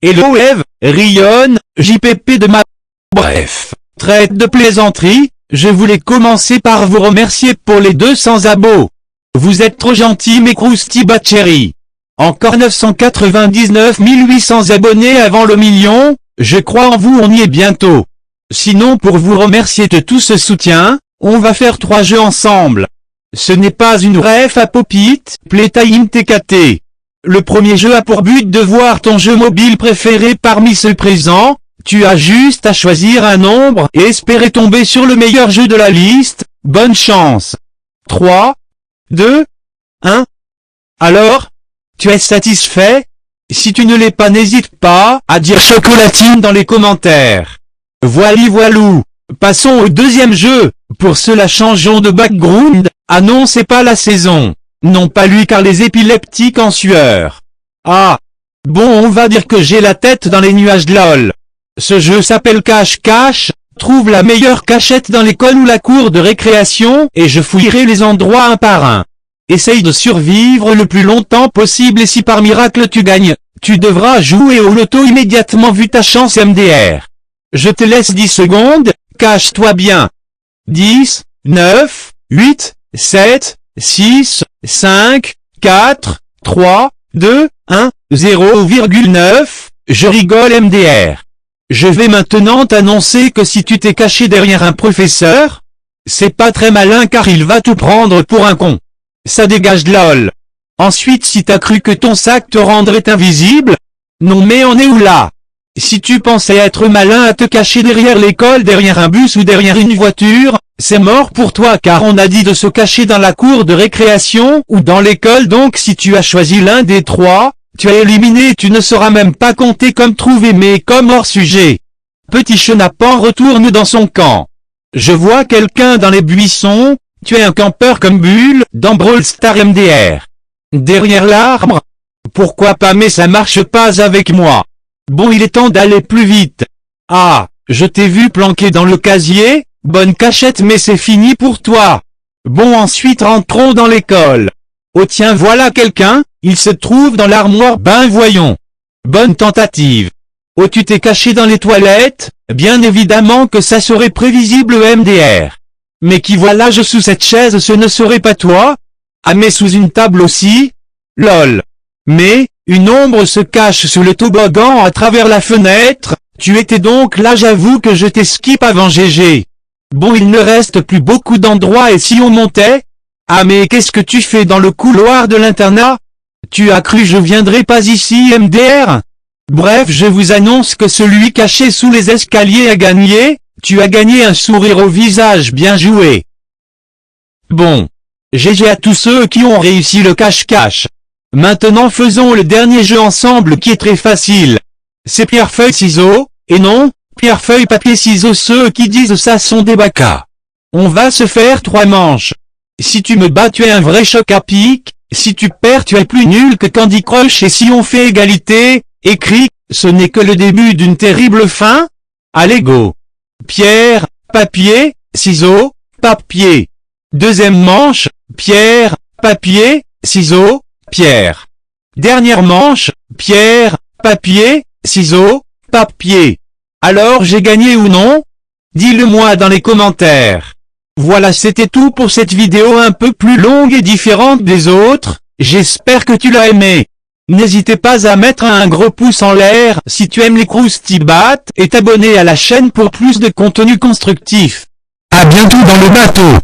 Hello Eve, Rion, JPP de ma... Bref, traite de plaisanterie, je voulais commencer par vous remercier pour les 200 abos. Vous êtes trop gentils mes Krusty Batchery. Encore 999 800 abonnés avant le million, je crois en vous, on y est bientôt. Sinon pour vous remercier de tout ce soutien, on va faire 3 jeux ensemble. Ce n'est pas une ref à Pop-It, Playtime TKT. Le premier jeu a pour but de voir ton jeu mobile préféré parmi ceux présents, tu as juste à choisir un nombre et espérer tomber sur le meilleur jeu de la liste, bonne chance. 3, 2, 1. Alors, tu es satisfait? Si tu ne l'es pas, n'hésite pas à dire chocolatine dans les commentaires. Voilou, passons au deuxième jeu. Pour cela changeons de background. Ah non, c'est pas la saison. Non pas lui car les épileptiques en sueur. Ah. Bon, on va dire que j'ai la tête dans les nuages de LOL. Ce jeu s'appelle cache-cache. Trouve la meilleure cachette dans l'école ou la cour de récréation et je fouillerai les endroits un par un. Essaye de survivre le plus longtemps possible et si par miracle tu gagnes, tu devras jouer au loto immédiatement vu ta chance MDR. Je te laisse 10 secondes, cache-toi bien. 10, 9, 8, 7, 6, 5, 4, 3, 2, 1, 0,9, je rigole MDR. Je vais maintenant t'annoncer que si tu t'es caché derrière un professeur, c'est pas très malin car il va tout prendre pour un con. Ça dégage de LOL. Ensuite si t'as cru que ton sac te rendrait invisible, non mais on est où là? Si tu pensais être malin à te cacher derrière l'école, derrière un bus ou derrière une voiture, c'est mort pour toi car on a dit de se cacher dans la cour de récréation ou dans l'école donc si tu as choisi l'un des trois, tu es éliminé et tu ne seras même pas compté comme trouvé mais comme hors sujet. Petit chenapan retourne dans son camp. Je vois quelqu'un dans les buissons, tu es un campeur comme Bull dans Brawl Stars MDR. Derrière l'arbre? Pourquoi pas mais ça marche pas avec moi. Bon il est temps d'aller plus vite. Ah, je t'ai vu planqué dans le casier, bonne cachette mais c'est fini pour toi. Bon ensuite rentrons dans l'école. Oh tiens voilà quelqu'un, il se trouve dans l'armoire ben voyons. Bonne tentative. Oh tu t'es caché dans les toilettes, bien évidemment que ça serait prévisible MDR. Mais qui voilà je sous cette chaise ce ne serait pas toi? Ah mais sous une table aussi? LOL. Mais, une ombre se cache sous le toboggan à travers la fenêtre, tu étais donc là j'avoue que je t'ai skip avant GG. Bon il ne reste plus beaucoup d'endroits et si on montait? Ah mais qu'est-ce que tu fais dans le couloir de l'internat? Tu as cru je viendrais pas ici MDR? Bref je vous annonce que celui caché sous les escaliers a gagné, tu as gagné un sourire au visage bien joué. Bon. GG à tous ceux qui ont réussi le cache-cache. Maintenant faisons le dernier jeu ensemble qui est très facile. C'est pierre-feuille-ciseaux, et non, pierre-feuille-papier-ciseaux ceux qui disent ça sont des bacas. On va se faire 3 manches. Si tu me bats tu es un vrai choc à pic, si tu perds tu es plus nul que Candy Crush et si on fait égalité, écrit, ce n'est que le début d'une terrible fin. Allez go. Pierre, papier, ciseaux, papier. Deuxième manche, pierre, papier, ciseaux, pierre. Dernière manche, pierre, papier, ciseaux, papier. Alors j'ai gagné ou non? Dis-le moi dans les commentaires. Voilà c'était tout pour cette vidéo un peu plus longue et différente des autres, j'espère que tu l'as aimé. N'hésitez pas à mettre un gros pouce en l'air si tu aimes les Krusty Bat et t'abonner à la chaîne pour plus de contenu constructif. À bientôt dans le bateau.